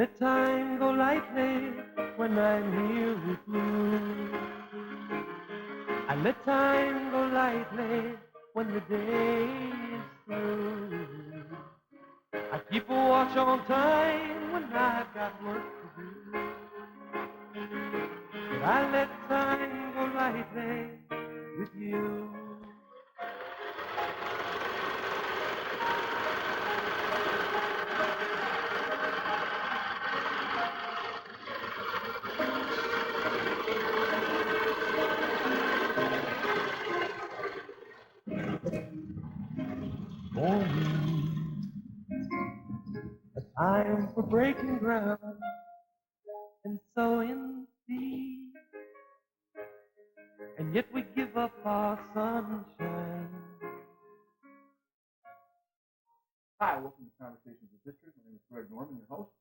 let time go lightly when I'm here with you. I let time go lightly when the day is through. I keep a watch on time when I've got work to do. But I let time go lightly with you. For me, a time for breaking ground and sowing seed, and yet we give up our sunshine. Hi, welcome to Conversations with District. My name is Greg Norman, your host,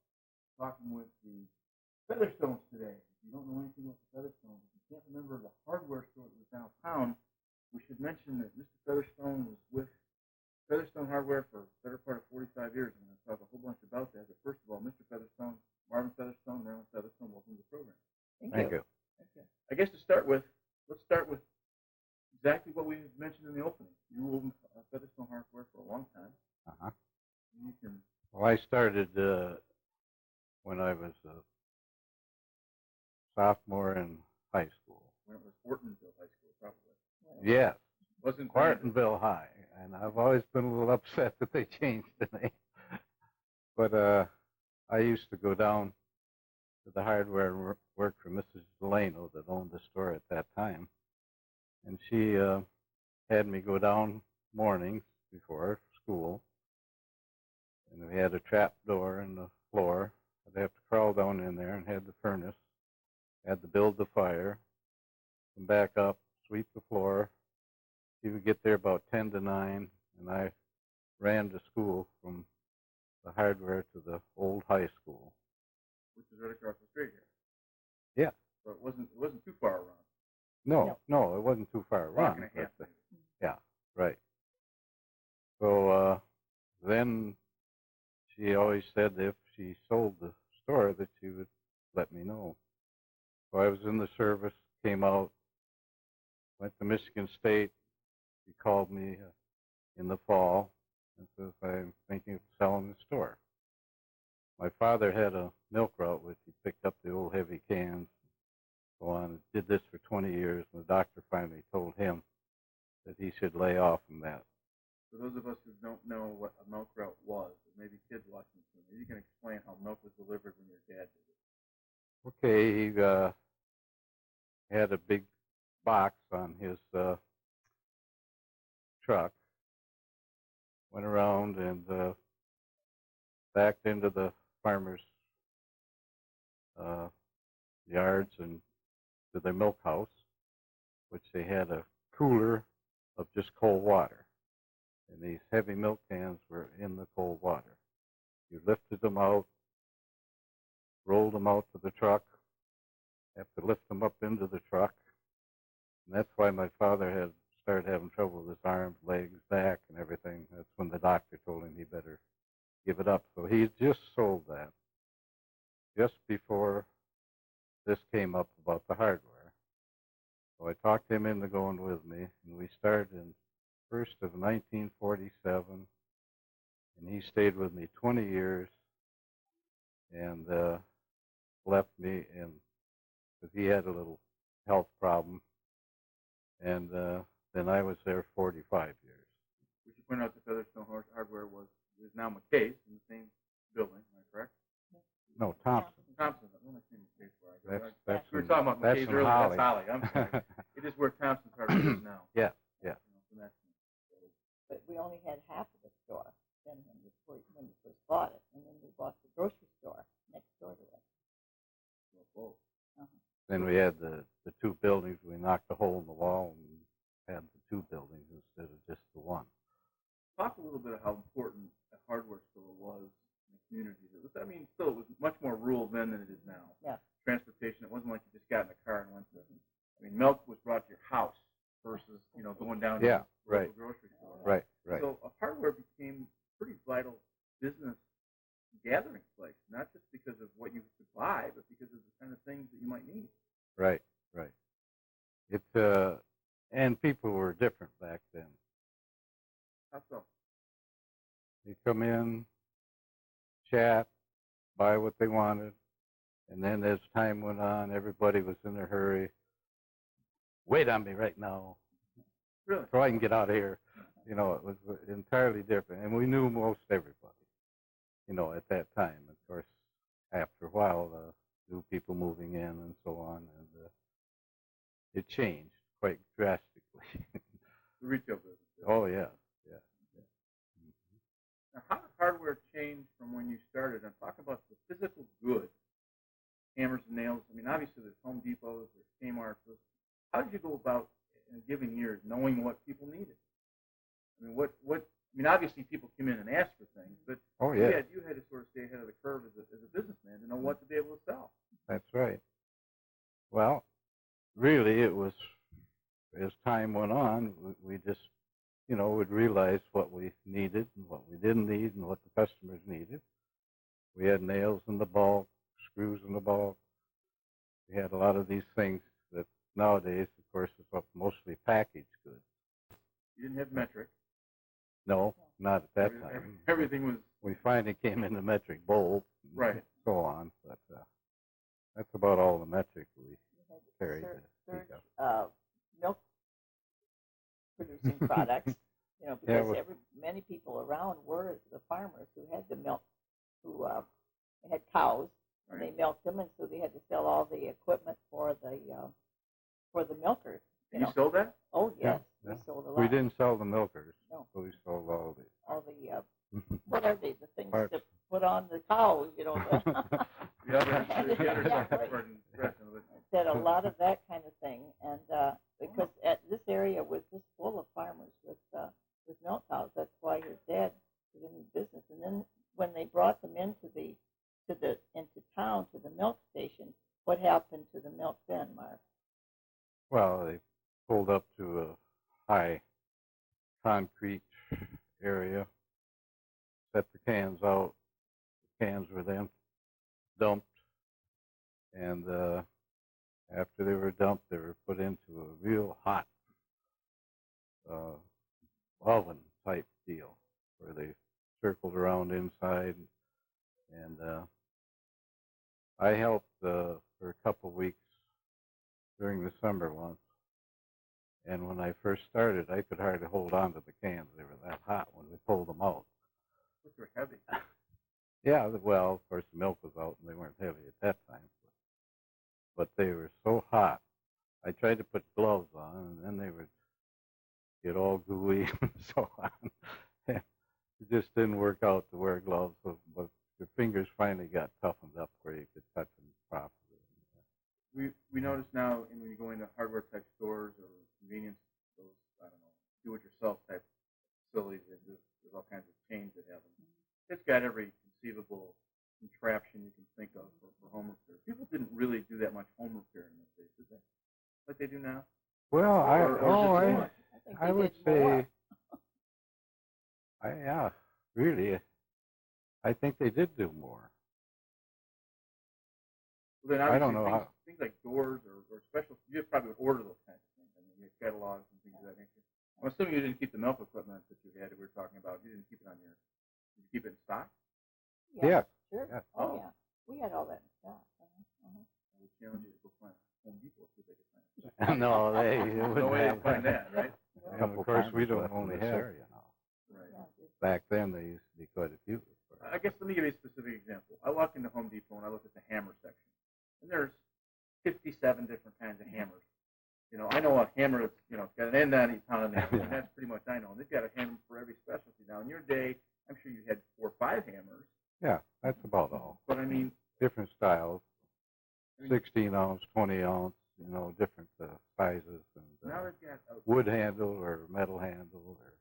talking with the Featherstones today. If you don't know anything about the Featherstones, if you can't remember the hardware store that was downtown, we should mention that Mr. Featherstone was with Featherstone Hardware for the better part of 45 years. I'm going to talk a whole bunch about that. But first of all, Mr. Featherstone, Marvin Featherston, Marilyn Featherston, welcome to the program. Thank you. Okay. I guess to start with, let's start with exactly what we mentioned in the opening. You owned Featherstone Hardware for a long time. Uh-huh. You can. Well, I started when I was a sophomore in high school. When it was Ortonville High School, probably. Yes. Wasn't Ortonville High, and I've always been a little upset that they changed the name. But I used to go down to the hardware and work for Mrs. Delano that owned the store at that time, and she had me go down mornings before school, and we had a trap door in the floor. I'd have to crawl down in there and had the furnace, had to build the fire, come back up, sweep the floor. She would get there about 10 to 9, and I ran to school from the hardware to the old high school. Which is right across the street here. Yeah. So it wasn't too far around. No, it wasn't too far around. Block and a half, maybe. Yeah, right. So then she always said if she sold the store that she would let me know. So I was in the service, came out, went to Michigan State. He called me in the fall and says, I'm thinking of selling the store. My father had a milk route, which he picked up the old heavy cans, so on. Did this for 20 years, and the doctor finally told him that he should lay off from that. For those of us who don't know what a milk route was, or maybe kids watching this, maybe you can explain how milk was delivered when your dad did it. Okay, he had a big box on his truck, went around and backed into the farmers' yards and to their milk house, which they had a cooler of just cold water. And these heavy milk cans were in the cold water. You lifted them out, rolled them out to the truck, have to lift them up into the truck. And that's why my father had started having trouble with his arms, legs, back, and everything. That's when the doctor told him he better give it up. So he just sold that just before this came up about the hardware. So I talked him into going with me, and we started in 1st of 1947, and he stayed with me 20 years and left me because he had a little health problem, and then I was there 45 years. We should point out that Featherstone Hardware is now McKay's in the same building, am I correct? No, Thompson. Thompson. I want to say McKay's where I go. We were talking about McKay's earlier. Holly. That's Holly. I'm sorry. It is where Thompson Hardware is now. Yeah. But we only had half of the store then when we first bought it, and then we bought the grocery store next door to it. Then we had the two buildings. We knocked a hole in the wall and had the two buildings instead of just the one. Talk a little bit of how important a hardware store was in the community. Still, it was much more rural then than it is now. Yeah. Transportation, it wasn't like you just got in a car and went to. Milk was brought to your house versus going down to the grocery store. Right. So a hardware became a pretty vital business gathering place, not just because of And people were different back then. How so? They come in, chat, buy what they wanted, and then as time went on, everybody was in a hurry. Wait on me right now, Really? so I can get out of here. You know, it was entirely different, and we knew most everybody. You know, at that time. Of course, after a while, new people moving in and so on, and it changed quite drastically. The retail business. Oh yeah, yeah. Now, how did hardware change from when you started? I'm talking about the physical goods, hammers and nails. I mean, obviously there's Home Depots, there's Kmart's. How did you go about in a given year knowing what people needed? I mean, I mean, obviously people come in and ask for things, but Oh yeah. you had to sort of stay ahead of the curve as a businessman to know what to be able to sell. That's right. Well, really, it was as time went on, we just, you know, would realize what we needed and what we didn't need and what the customers needed. We had nails in the bulk, screws in the bulk. We had a lot of these things that nowadays, of course, is mostly packaged goods. You didn't have metric. No, not at that time. Everything was. We finally came into metric bowl, Right. and so on, but that's about all the metric we carried. Milk producing products, you know, because many people around were the farmers who had the milk, who had cows, and they milked them, and so they had to sell all the equipment for the milkers. You sold that? Oh yes, Yeah. we sold a lot. We didn't sell the milkers. No. We sold all the. What are they? The things Parts. to put on the cows, you know. The other Said a lot of that kind of thing, and because this area was just full of farmers with milk cows. That's why his dad was in the business. And then when they brought them into town to the milk station, what happened to the milk then, Mark? Well, they pulled up to a high concrete area, set the cans out. The cans were then dumped, and after they were dumped, they were put into a real hot oven type deal where they circled around inside, and I helped for a couple of weeks during the summer once. And when I first started, I could hardly hold on to the cans. They were that hot when we pulled them out. Those were heavy. Yeah, well, of course, the milk was out and they weren't heavy at that time. But they were so hot. I tried to put gloves on, and then they would get all gooey and so on. It just didn't work out to wear gloves, but your fingers finally got toughened up where you could touch them properly. We notice now when you go into hardware type stores or convenience, those, I don't know, do-it-yourself type facilities, there's all kinds of chains that have them. It's got every conceivable contraption you can think of for home repair. People didn't really do that much home repair in those days, did they? Like they do now? Well, I would say, really, I think they did do more. Well, then I don't know things like doors or special, you probably would order those kinds of things. I mean, you had catalogs and things of that nature. I'm assuming you didn't keep the milk equipment that you had that we were talking about. You didn't keep it did you keep it in stock? Yeah. Sure. Yeah. Oh, yeah. We had all that in stock. I would challenge you to go find Home Depot see if they could find it. No, they no wouldn't way to have find that, right? And of course, we don't only have. Right. Back then, there used to be quite a few. I guess let me give you a specific example. I walk into Home Depot and I look at the hammer section, and there's 57 different kinds of hammers. You know, I know a hammer that's, you know, it's got an end on each pound, and that's pretty much I know. And they've got a hammer for every specialty. Now, in your day, I'm sure you had 4 or 5 hammers. Yeah, that's about all. But I mean, different styles, 16 ounce, 20 ounce, you know, different sizes, and now they've got wood handle or metal handle, or,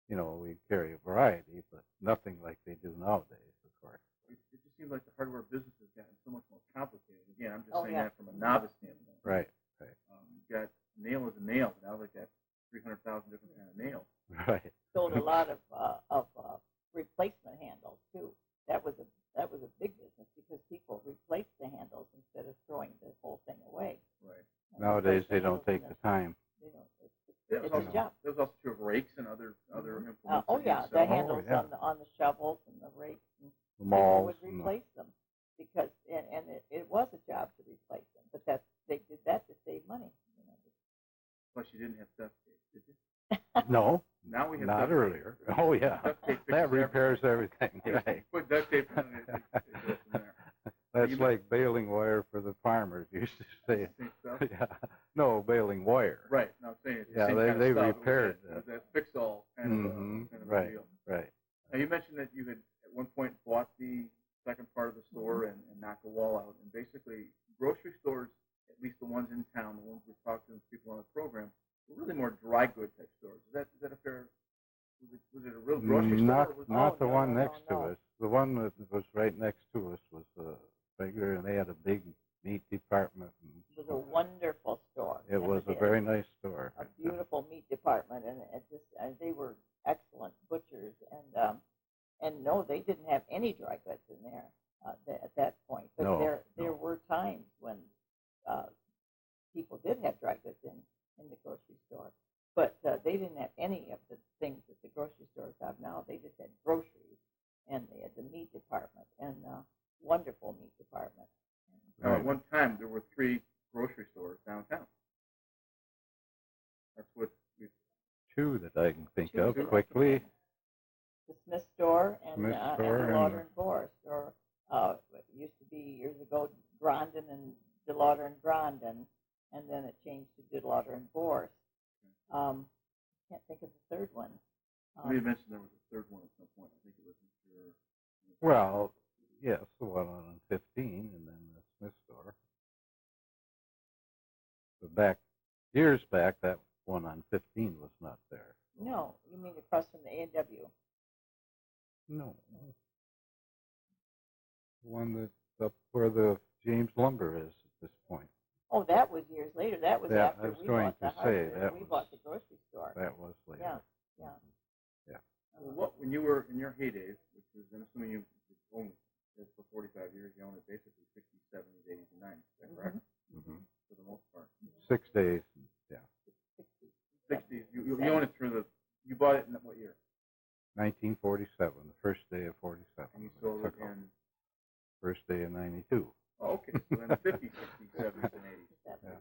you know, we carry a variety, but nothing like they do nowadays, of course. It just seems like the hardware business has gotten so much more complicated. Again, I'm just saying that from a novice standpoint. Right. You've got nail is a nail. Now they've got 300,000 different kind of nails. Right. Sold a lot of replacement handles too. That was a big business because people replaced the handles instead of throwing the whole thing away. Right. And Nowadays, replace they don't handles take and the time. You know, That was it's also a job. that was also true of rakes and other implements. Oh that yeah, you the sell. handles yeah. on the shovels and the rakes, and The people malls would and the- replace them because it was a job to replace them, but they did that to save money. You know. Plus, you didn't have duct tape, did you? No, Now we have not duct tape. earlier. Oh, yeah. Duct tape fixes That repairs everything, everything. right. Put duct tape on it, it goes from there. That's You- like baling wire for the farmers used to say. Same stuff. Yeah. No, baling wire. Right. Now I'm saying it's the Yeah, same they- kind they of stuff. repaired It was that fix-all kind of Mhm, kind of a right, deal. right. Now you mentioned that you had at one point bought the second part of the store and knocked the wall out, and basically grocery stores, at least the ones in town, the ones we've talked to, the people on the program, were really more dry good type stores. Is that a fair? Was it a real grocery store? Or was Not the no, one no, next no. to us. The one that was right next to us was bigger, and they had a big meat department. It was a wonderful store. It was a very nice store. A beautiful meat department, and they were excellent butchers, and no, they didn't have any dry goods in there at that point. But No, there were times when people did have dry goods in the grocery store, but they didn't have any of the things that the grocery stores have now. They just had groceries, and they had the meat department, and wonderful meat department. Now, at one time, there were 3 grocery stores downtown. That's what we. 2 that I can think Two of that I quickly. The Smith store and Smith and store the and- Lauder and Bohr store. It used to be years ago Grondin and DeLauder and Grondin, and then it changed to DeLauder and Bohr. I can't think of the third one. You had mentioned there was a third one at some point. I think it was Mr. Well, yes, the one on 15, and then the Smith store. But years back, that one on 15 was not there. No, you mean across from the A&W? No. The one that's up where the James Lumber is at this point. Oh, that was years later. That was Yeah, after I was we going bought the to say, hardware. that We was- bought the grocery store. That was later. Yeah, yeah. Yeah. Well, when you were in your heydays, which was, I'm assuming you owned it for 45 years, you owned it basically 60, 70, 80, and 90. Is that correct? Mhm. For the most part. 6 days. Yeah. 60s. You owned it through you bought it in what year? 1947, the first day of 47. And you when sold it took off. in. First day of 92. Oh, okay. So then the 50s, 60s, 70s, and 80s. Yeah.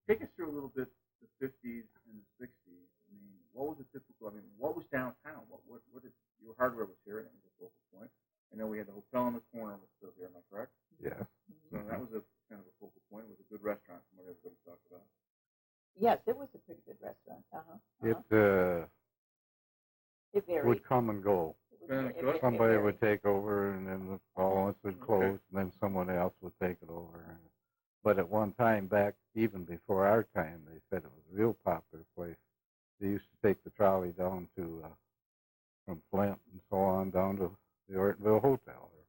Take us through a little bit the 50s and the 60s. I mean, what was a typical? I mean, what was downtown? What did your hardware was here, and it was a focal point. I know we had the hotel in the corner was still here. Am I correct? Yeah. So that was a kind of a focal point. It was a good restaurant from what everybody talked about. Yes, it was a pretty good restaurant. It varied. Would come and go. It Somebody varied. would take over, and then all at once would close, and then someone else would take it over. But at one time, back even before our time, they said it was a real popular place. They used to take the trolley down to from Flint and so on down to the Ortonville Hotel, or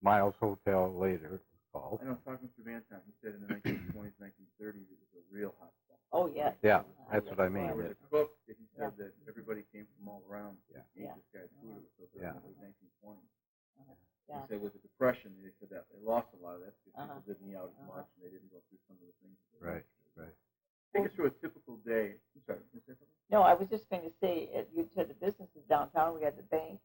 Miles Hotel later it was called. I know talking to Manton, he said in the 1920s, 1930s, it was a real hot spot. Oh, yeah. Yeah, that's what I mean. There was a cook that he said that everybody came from all around to eat Yeah. this guy's food. It was so good Yeah. in the late 1920s. Yeah. He said with the Depression, they said that they lost a lot of that because Uh-huh. people didn't eat out as much and they didn't go through some of the things. that they Right, went through. right. Take us through a typical day. I'm sorry, you say something? No, I was just going to say, you said the businesses downtown. We had the bank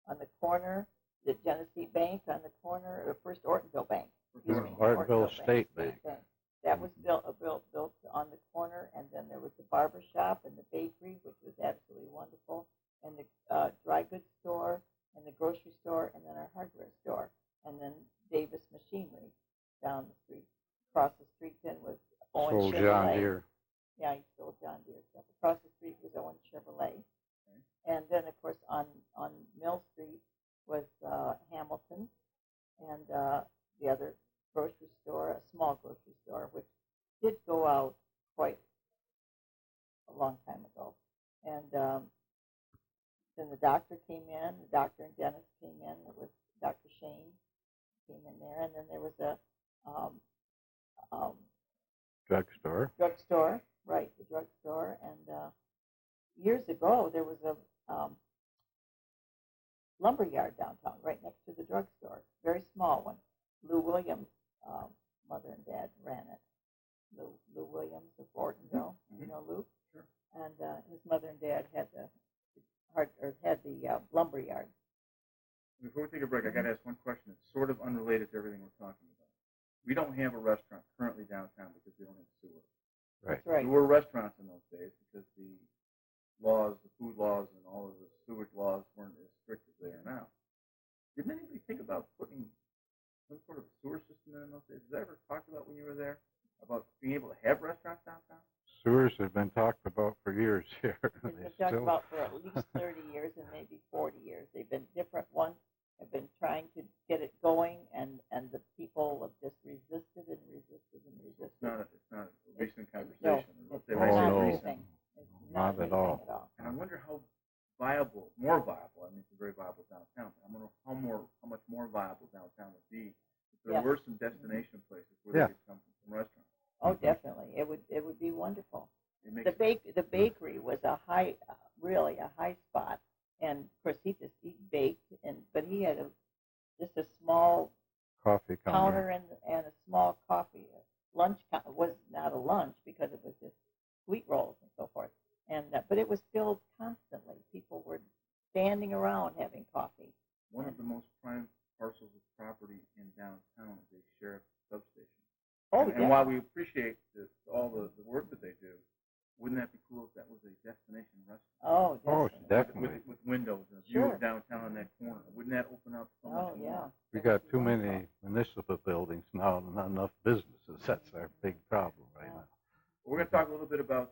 on the corner, the Genesee Bank on the corner, or First Ortonville Bank. Excuse me, Ortonville State Bank. That was built on the corner, and then there was the barber shop and the bakery, which was absolutely wonderful, and the dry goods store, and the grocery store, and then our hardware store, and then Davis Machinery down the street. Across the street then was Owen Sold Chevrolet. John Deere. Yeah, he sold John Deere stuff. Across the street was Owen Chevrolet. Okay. And then, of course, on Mill Street was Hamilton, and the other grocery store, a small grocery store, which did go out quite a long time ago. And then the doctor came in, the doctor and dentist came in. It was Dr. Shane came in there, and then there was a Drugstore. drugstore, right, the drugstore. And years ago, there was a lumber yard downtown, right next to the drugstore, very small one. Lou Williams' mother and dad ran it. Lou Williams of Ortonville. Mm-hmm. You know Lou? Sure. And his mother and dad had the lumber yard. Before we take a break, I got to ask one question that's sort of unrelated to everything we're talking about. We don't have a restaurant currently downtown because we don't have sewer. Right. That's right. There were restaurants in those days because the laws, the food laws, and all of the sewage laws weren't as strict as they are now. Didn't anybody think about putting some sort of sewer system in those days? Was that ever talked about when you were there, about being able to have restaurants downtown? Sewers have been talked about for years here. It's been talked about for at least 30 years and maybe 40 years. They've been different ones, have been trying to get it going, and the people have just resisted and resisted and resisted. It's not a recent conversation. No, it's They not no. anything. It's Not at anything all. And I wonder how viable, more viable, I mean, it's very viable downtown. I wonder how much more viable downtown would be if there were some destination places where they could come from restaurants. Oh, definitely. It would be wonderful. It makes The bakery was really a high spot, and of course he baked, but he had just a small Coffee counter and a small coffee lunch. It was not a lunch because it was just sweet rolls and so forth, but it was filled constantly. People were standing around having coffee. one of the most prime parcels of property in downtown is a sheriff's substation. Oh, and while we appreciate all the work that they do, wouldn't that be cool if that was a destination restaurant? Oh, definitely. With windows and a view of downtown in that corner. Wouldn't that open up so much more? We got too many municipal buildings now and not enough businesses. That's our big problem right now. We're going to talk a little bit about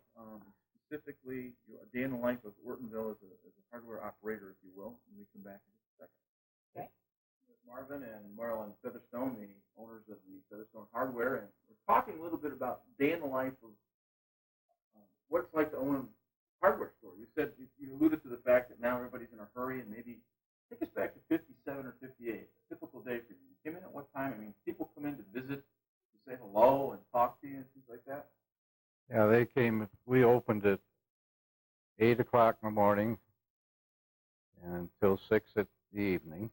specifically a day in the life of Ortonville as a hardware operator, if you will, and we come back in just a second. Okay. Marvin and Marilyn Featherston, the owners of the Featherstone Hardware, and we're talking a little bit about day in the life of what it's like to own a hardware store. You said you alluded to the fact that now everybody's in a hurry, and maybe take us back to 57 or 58. A typical day for you. You came in at what time? I mean, people come in to visit, to say hello and talk to you and things like that. Yeah, they came. We opened at 8 o'clock in the morning and until 6 in the evening.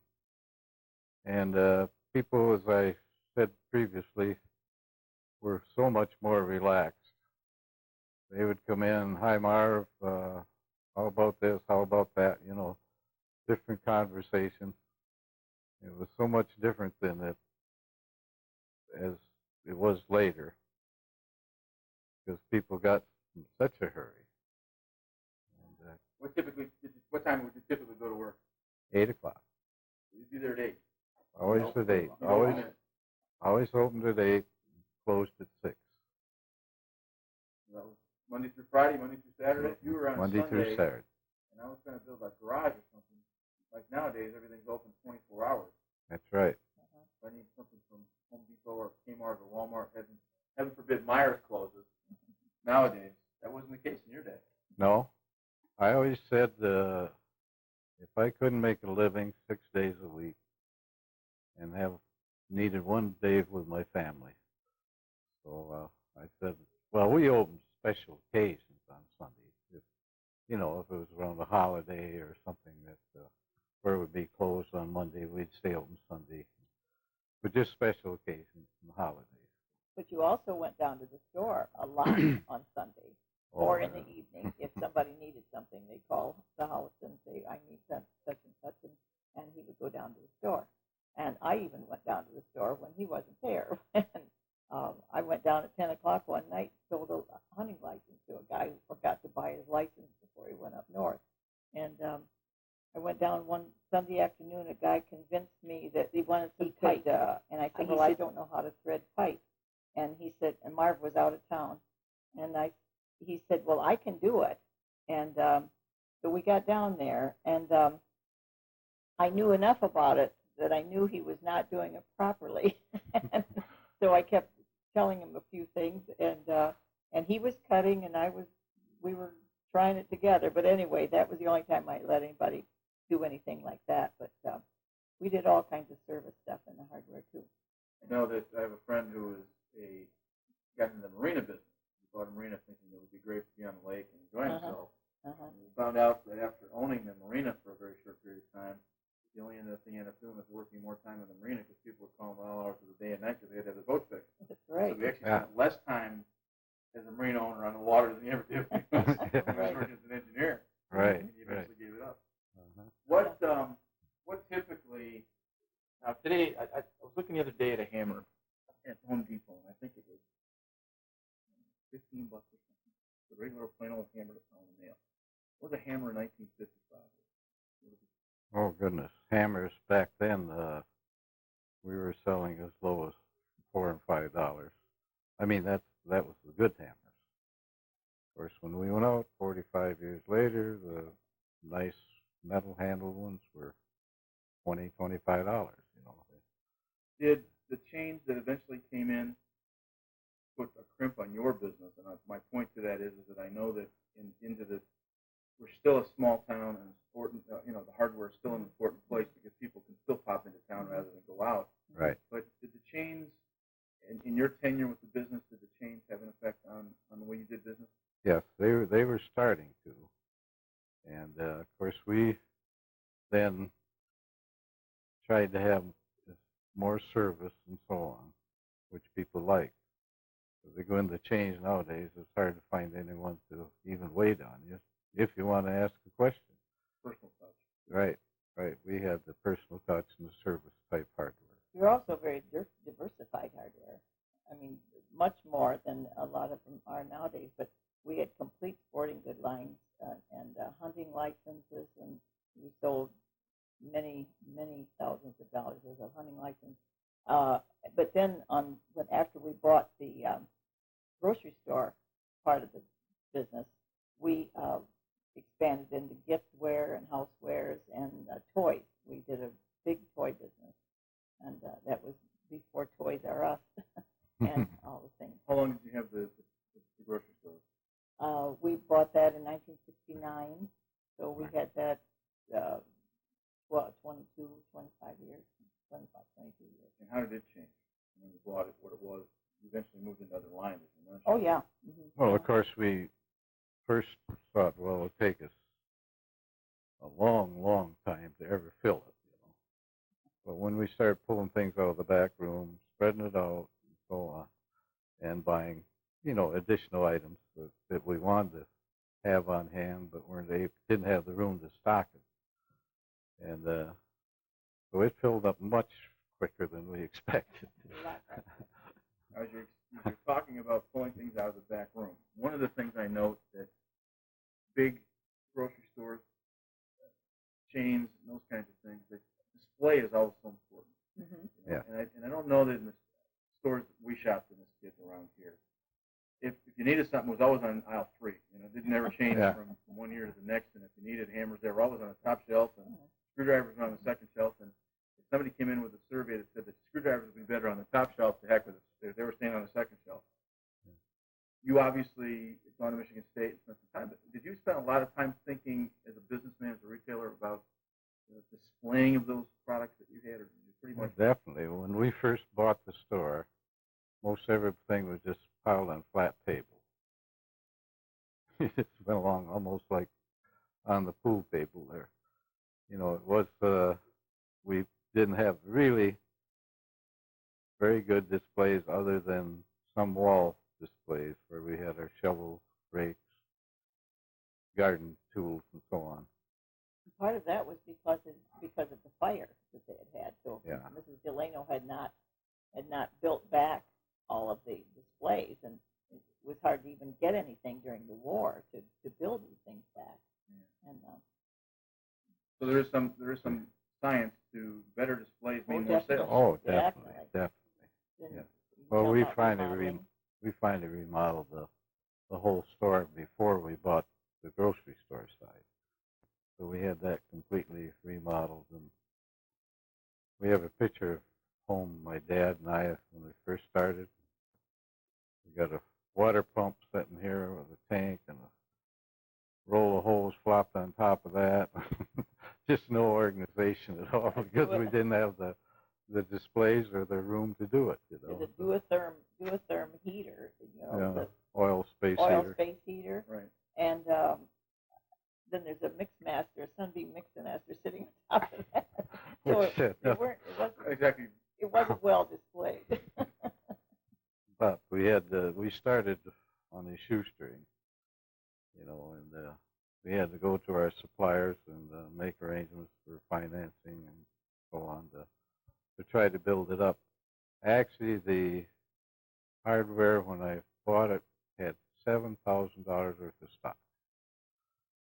And people, as I said previously, were so much more relaxed. They would come in, hi Marv, how about this, how about that, different conversations. It was so much different than it as it was later, because people got in such a hurry. And, what time would you typically go to work? 8 o'clock. You'd be there at 8. Always at 8. Always opened at 8, closed at 6. That was Monday through Friday, Monday through Saturday. You were on Monday Sunday, through Saturday. and I was trying to build a garage or something. Like nowadays, everything's open 24 hours. That's right. If I need something from Home Depot or Kmart or Walmart, heaven forbid Myers closes. Nowadays, that wasn't the case in your day. No, I always said if I couldn't make a living 6 days a week and needed one day with my family, so I said, well, we open special occasions on Sundays. If it was around a holiday or something that where it would be closed on Monday, we'd stay open Sunday. But just special occasions and holidays. But you also went down to the store a lot on Sunday or in the evening. If somebody needed something, they'd call the house and say, I need such and such, and he would go down to the store. And I even went down to the store when he wasn't there. I went down at 10 o'clock one night and sold a hunting license to a guy who forgot to buy his license before he went up north. And I went down one Sunday afternoon. A guy convinced me that he wanted some pipe, and I said, "Well, I don't know how to thread pipe." And he said, and Marv was out of town, and he said, "Well, I can do it." And so we got down there, and I knew enough about it that I knew he was not doing it properly. So I kept telling him a few things, and he was cutting, and we were trying it together. But anyway, that was the only time I let anybody do anything like that. But we did all kinds of service stuff in the hardware too. I know that I have a friend who got into the marina business. He bought a marina thinking it would be great to be on the lake and enjoy himself. And he found out that after owning the marina for a very short period of time, the only thing he ended up doing was working more time in the marina because people would call him all hours of the day and night because they had to have the boat fixed. That's right. So we actually spent less time never do. Because Right. you worked as an engineer. Right, And you right. eventually gave it up. Uh-huh. What typically, now today, I was looking the other day at a hammer at Home Depot, and I think it was $15 or something. The regular plain old hammer to pound a nail. What was a hammer in 1955? Oh goodness, hammers back then we were selling as low as $4 and $5. I mean that was the good hammers. Of course, when we went out 45 years later, the nice metal handled ones were $20, $25. You know. Did the change that eventually came in put a crimp on your business? And my point to that is that I know that we're still a small town, and it's important. The hardware is still an important place because people can still pop into town rather than go out. Right. But did the change in your tenure with the business? Did the change have an effect on the way you did business? Yes, they were starting to, and of course we then tried to have more service and so on, which people like. So they go into change nowadays. It's hard to find anyone to even wait on you if you want to ask a question. Personal touch. Right, right. We had the personal touch and the service type hardware. You're also very diversified hardware. I mean, much more than a lot of them are nowadays. But we had complete sporting good lines and hunting licenses, and we sold many thousands of dollars worth of hunting license. But then after we bought the grocery store part of the business, we expanded into giftware and housewares and toys. We did a big toy business, and that was before Toys R Us and all the things. How long did you have the grocery store? We bought that in 1969, so we had that 22, 25 years, 25, 22 years. And how did it change when you bought it? What it was? You eventually moved into other lines, as you mentioned. Oh yeah. Mm-hmm. Well, of course, we first thought, well, it'll take us a long time to ever fill it, you know. But when we started pulling things out of the back room, spreading it out, and so on, and buying, additional items that we wanted to have on hand, but didn't have the room to stock it, and so it filled up much quicker than we expected. As you're talking about pulling things out of the back room, one of the things I note that big grocery stores, chains, and those kinds of things, the display is always so important. Mm-hmm. Yeah. And I don't know that in the stores that we shopped in this kid around here, if you needed something, it was always on aisle 3. It didn't ever change from one year to the next. And if you needed hammers, they were always on the top shelf, and screwdrivers were on the second shelf. And if somebody came in with a survey that said that screwdrivers would be better on the top shelf, to heck with it. They were staying on the second shelf. You obviously gone to Michigan State and spent some time, but did you spend a lot of time thinking as a businessman, as a retailer, about displaying of those products that you had, or did you pretty much? Well, definitely. When we first bought the store, most everything was just piled on flat tables. It went along almost like on the pool table there. It was, we didn't have really very good displays other than some wall displays where we had our shovels, rakes, garden tools, and so on. Part of that was because of the fire that they had. So Yeah. Mrs. Delano had not built back all of the displays, and it was hard to even get anything during the war to build these things back. Yeah. And so there is some science to better displays mean more definitely. sales. Oh, definitely. Yeah. Well, we finally remodeling. remodeled the whole store before we bought the grocery store side. So we had that completely remodeled, and we have a picture of home, my dad and I, when we first started. We got a water pump sitting here with a tank and a roll of hose flopped on top of that. Just no organization at all because we didn't have the displays or the room to do it. There's a duotherm heater, the oil space heater. Right. And then there's a mix master, a Sunbeam mixer master sitting on top of that. So it wasn't well displayed. But we started on the shoestring, we had to go to our suppliers and make arrangements for financing and so on to try to build it up. Actually, the hardware, when I bought it, had $7,000 worth of stock.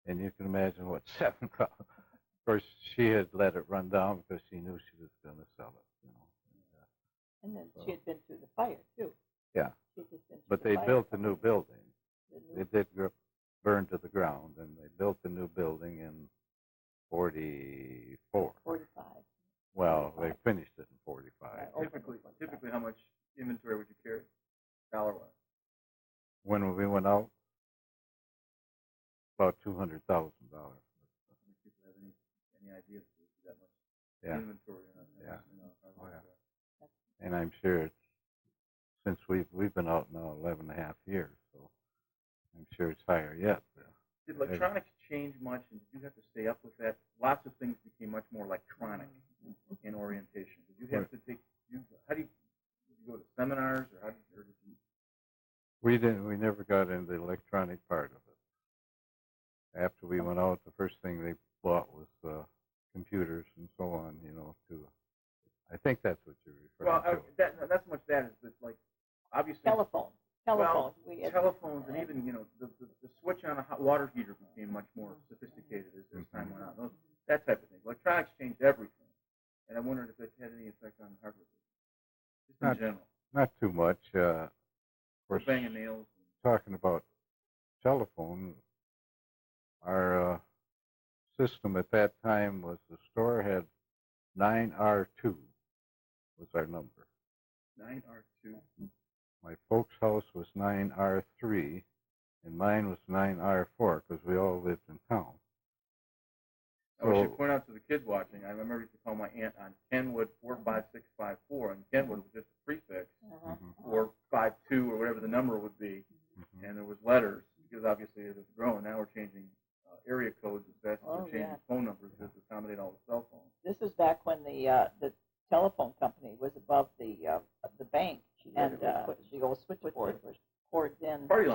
And you can imagine what 7,000. Of course, she had let it run down because she knew she was going to sell it, you know. And then she had been through the fire too. Yeah. She'd just been through But the they fire built a company. new building. The It did burn to the ground, and they built a new building in 44. 45. Well, 45. they finished it in 45. Right. Opened in Typically, 45. how much inventory would you carry, dollar-wise? When we went out, about $200,000. How many people have any idea that there's that much Yeah. inventory in Yeah. Oh, yeah. And I'm sure it's, since we've been out now 11 and a half years, so I'm sure it's higher yet. Did electronics change much, and did you have to stay up with that? Lots of things became much more electronic in orientation. Did you have to take? How do you? Did you go to seminars, or did you? We didn't. We never got into the electronic part of it. After we went out, the first thing they bought was computers and so on. You know, I think that's what you're referring to. Not so much that is that, like, obviously Telephones. Well, We had telephones, and even the switch on a hot water heater became much more sophisticated as time went on. That type of thing. Electronics changed everything, and I wondered if it had any effect on hardware business, just in general. Not too much. Of course, banging nails. Talking about telephone, our system at that time was the store had 9R2 was our number. 9R2. My folks' house was 9R3, and mine was 9R4 because we all lived in town. I should point out to the kids watching, I remember I used to call my aunt on Kenwood 45654, and Kenwood was just a prefix, 452 or whatever the number would be, and there was letters, because obviously as it's growing, now we're changing area codes as fast as we're changing phone numbers to accommodate all the cell phones. This was back when the telephone company was above the bank, and the old switchboard was poured in. Party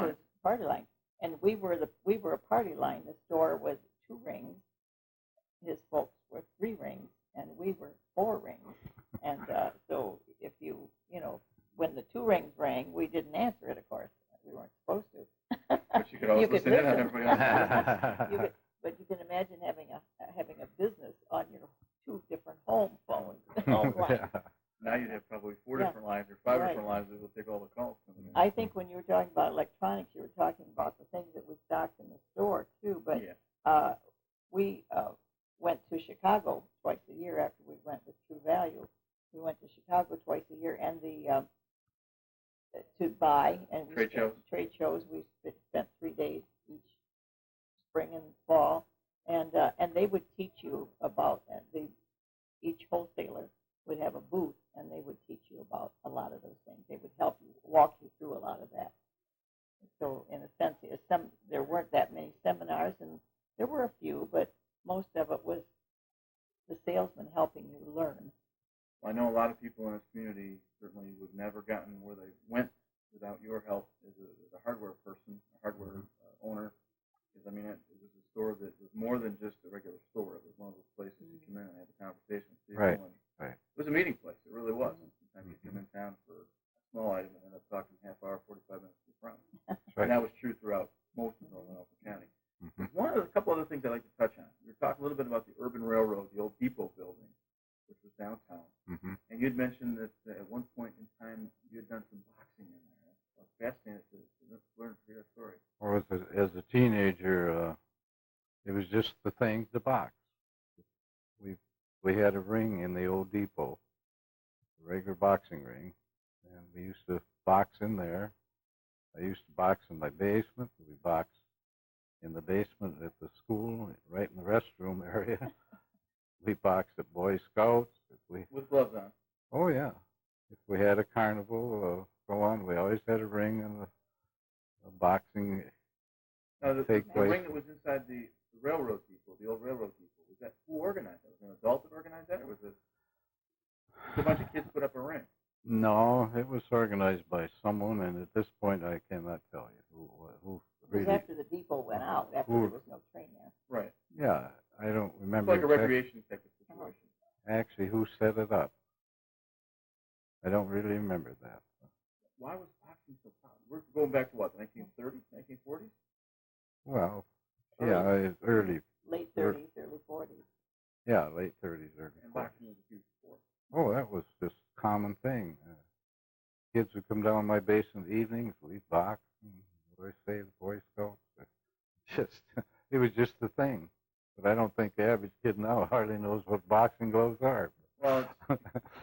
line. And we were a party line. The store was 2 rings. His folks were 3 rings, and we were 4 rings. And so if when the 2 rings rang, we didn't answer it, of course. We weren't supposed to. But you could always listen in on everybody else. But you can imagine having a business on your 2 different home phones. Home lines. Now you'd have probably 4 different lines or 5 different lines that will take all the calls. I think when you were talking about electronics, you were talking about the things that we stocked in the store too. But we went to Chicago twice a year after we went with True Value. We went to Chicago twice a year, and to buy and trade shows. We spent 3 days each spring and fall, and they would teach you about each wholesaler would have a booth, and they would teach you about a lot of those things. They would help you, walk you through a lot of that. So in a sense, there weren't that many seminars, and there were a few, but most of it was the salesman helping you learn. Well, I know a lot of people in this community certainly would never gotten where they went without your help as a hardware person, a hardware owner. Because, I mean, it was a store that was more than just a regular store. It was one of those places you come in and have a conversation with people. Right. It was a meeting place. It really was. Sometimes you come in town for a small item and end up talking half hour, 45 minutes with a friend. And that was true throughout most of Northern Elton County. A couple other things I'd like to touch on. We were talking a little bit about the Urban Railroad, the old depot building, which was downtown. And you'd mentioned that at one point in time you had done some boxing in there. I was fascinated to learn your story. Or as a teenager, it was just the box. We had a ring in the old depot, a regular boxing ring, and we used to box in there. I used to box in my basement. We boxed in the basement at the school, right in the restroom area. We boxed at Boy Scouts. With gloves on. Oh, yeah. If we had a carnival, go on, we always had a ring and a boxing Now, the take place. ring that was inside the railroad depot, the old railroad depot, was that who organized that? Was it an adult that organized that, or was it a bunch of kids put up a ring? No, it was organized by someone, and at this point, I cannot tell you who It was really. after the depot went out. out after there was no train there. Right. Yeah, I don't remember. It's like a recreation type of situation. Actually, who set it up? I don't really remember that. Why was boxing so popular? We're going back to what, the 1930s, 1940s? Well, yeah, early. Late 30s, early 40s. Yeah, late 30s, early 40s. And boxing was a huge sport. Oh, that was just a common thing. Kids would come down my base in the evenings, we'd box, and what do I say, the Boy Scouts? It was just the thing. But I don't think the average kid now hardly knows what boxing gloves are. Well, it's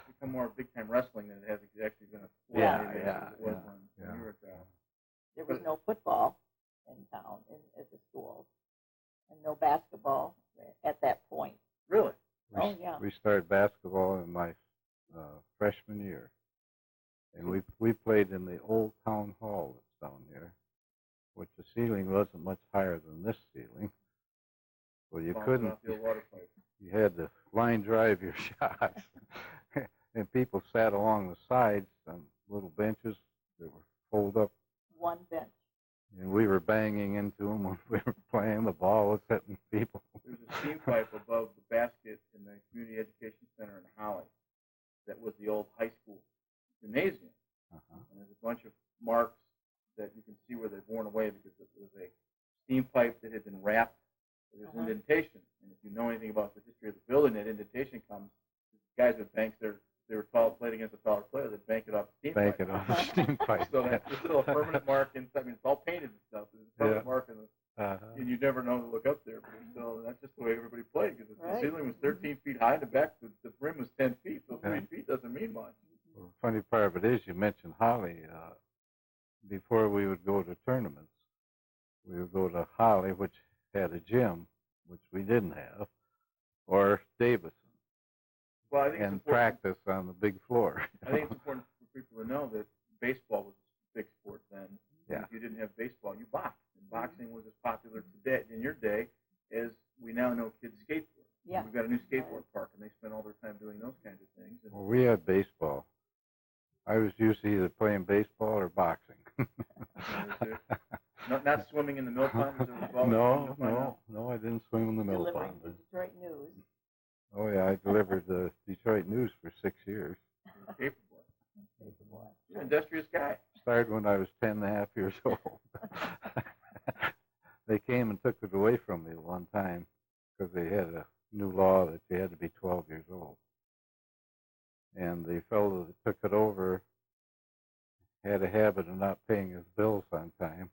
become more big-time wrestling than it has actually been a sport. Yeah, maybe yeah, as it was yeah, when you were a child. There was no football in town at the schools, and no basketball at that point. Really? Oh, yeah. We started basketball in my freshman year. And we played in the old town hall that's down here, which the ceiling wasn't much higher than this ceiling. Well, you couldn't. Off the old water pipe. You had to line drive your shots. And people sat along the sides on little benches that were folded up. One bench. And we were banging into them when we were playing. The ball was hitting people. There's a steam pipe above the basket in the Community Education Center in Holly that was the old high school gymnasium. And there's a bunch of marks that you can see where they've worn away because it was a steam pipe that had been wrapped. There's indentation. And if you know anything about the history of the building, that indentation comes, guys would bank they were playing against a taller player, they'd bank it off the steam pipe. Bank it off the steam pipe. So that's still a permanent mark inside. I mean, it's all painted and stuff. There's a permanent mark in the, and you never know to look up there. But still, that's just the way everybody played because the ceiling was 13 feet high and the back, the rim was 10 feet. So 3 feet doesn't mean much. Well, the funny part of it is you mentioned Holly. Before we would go to tournaments, we would go to Holly, which had a gym, which we didn't have, or Davison, well, I think and practice on the big floor. I think it's important for people to know that baseball was a big sport then. Yeah. If you didn't have baseball, you boxed. And boxing was as popular today in your day as we now know kids skateboard. Yeah. We've got a new skateboard park, and they spend all their time doing those kinds of things. And Well, we had baseball. I was usually either playing baseball or boxing. not swimming in the mill pond? No, I didn't swim in the mill Delivering pond. the Detroit News. Oh, yeah, I delivered the Detroit News for 6 years. Paper boy. You're an industrious guy. Started when I was 10 and a half years old. They came and took it away from me one time because they had a new law that you had to be 12 years old. And the fellow that took it over had a habit of not paying his bills on time.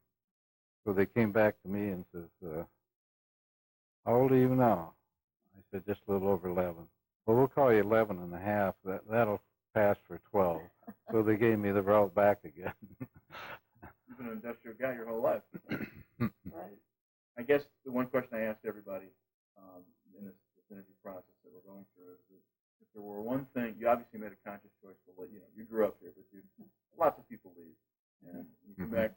So they came back to me and says, how old are you now? I said, just a little over 11. Well, we'll call you 11 and a half. That'll pass for 12. So they gave me the route back again. You've been an industrial guy your whole life. Right. I guess the one question I asked everybody in this interview process that we're going through is that if there were one thing, you obviously made a conscious choice to let, you grew up here, but lots of people leave. And you come back,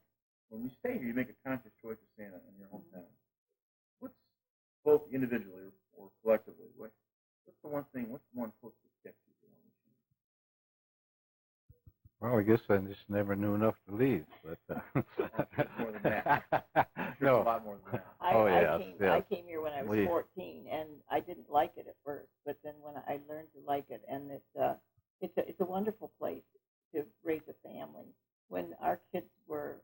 when you stay here, you make a conscious choice to stay in your hometown. What's, both individually or collectively, what's the one hook that kept you here? Well, I guess I just never knew enough to leave. But more than that. No. A lot more than that. I came here when I was 14, and I didn't like it at first, but then when I learned to like it, and it's a wonderful place to raise a family. When our kids were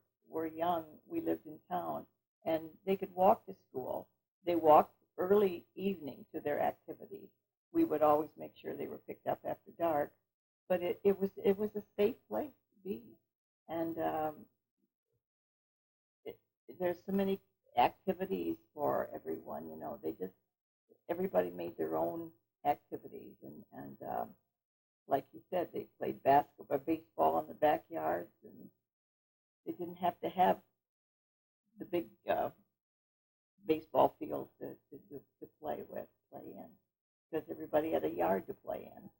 young, we lived in town, and they could walk to school. They walked early evening to their activities. We would always make sure they were picked up after dark, but it was a safe place to be, and there's so many activities for everyone. Everybody made their own activities, and like you said, they played baseball in the backyards, and they didn't have to have the big baseball field to play in, because everybody had a yard to play in.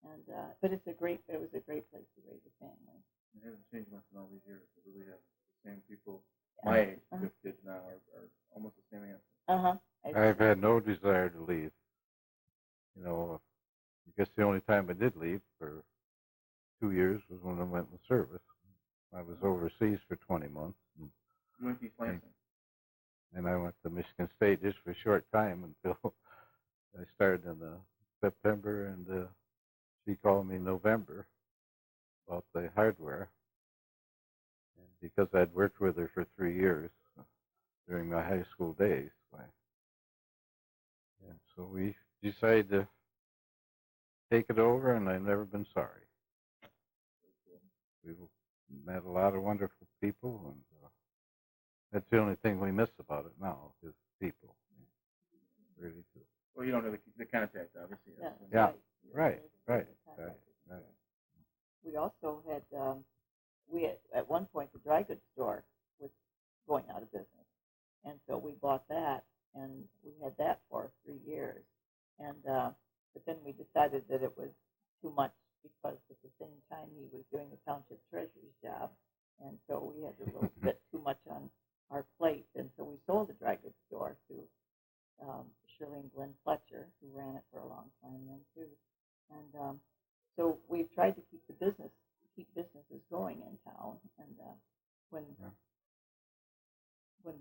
And but it was a great place to raise a family. It hasn't changed much in all these years. It really has. The same people my age, with kids now, are almost the same answer. I've had no desire to leave. I guess the only time I did leave for 2 years was when I went in the service. I was overseas for 20 months. You went to East Lansing? and I went to Michigan State just for a short time until I started in September, and she called me in November about the hardware. And because I'd worked with her for 3 years during my high school days, and so we decided to take it over, and I've never been sorry. We've met a lot of wonderful people, and that's the only thing we miss about it now is people. Really do. Well, you don't know the contact, obviously. Yeah. Right. We also had, at one point, the dry goods store was going out of business. And so we bought that, and we had that for 3 years. And but then we decided that it was too much because at the same time he was doing the township treasurer's job. And so we had a little bit too much on our plate. And so we sold the dry goods store to Shirley and Glenn Fletcher, who ran it for a long time then too. And so we've tried to keep businesses going in town. And when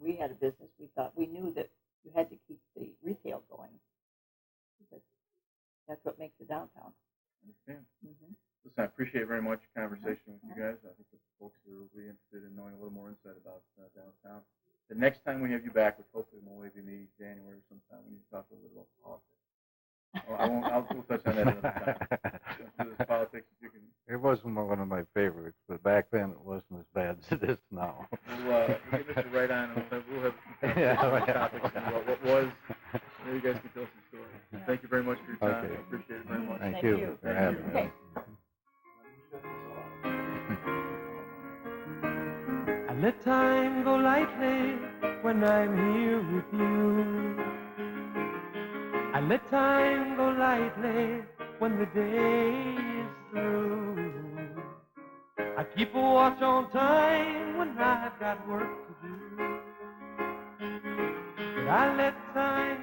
we had a business, we knew that you had to keep the retail going because that's what makes a downtown. I understand. Mm-hmm. Listen, I appreciate very much the conversation with you guys. I think the folks are really interested in knowing a little more insight about downtown. The next time we have you back, which hopefully will maybe be January sometime, we need to talk a little bit about politics. We'll touch on that another time. Politics, you can. It wasn't one of my favorites, but back then it wasn't as bad as it is now. We'll get Mr. Right on, and we'll have some topics about what was. Maybe you guys can tell some stories. Yeah. Thank you very much for your time. Okay. I appreciate it very much. Thank you for having me. Okay. I let time go lightly when I'm here with you. I let time go lightly when the day is through. I keep a watch on time when I've got work to do. But I let time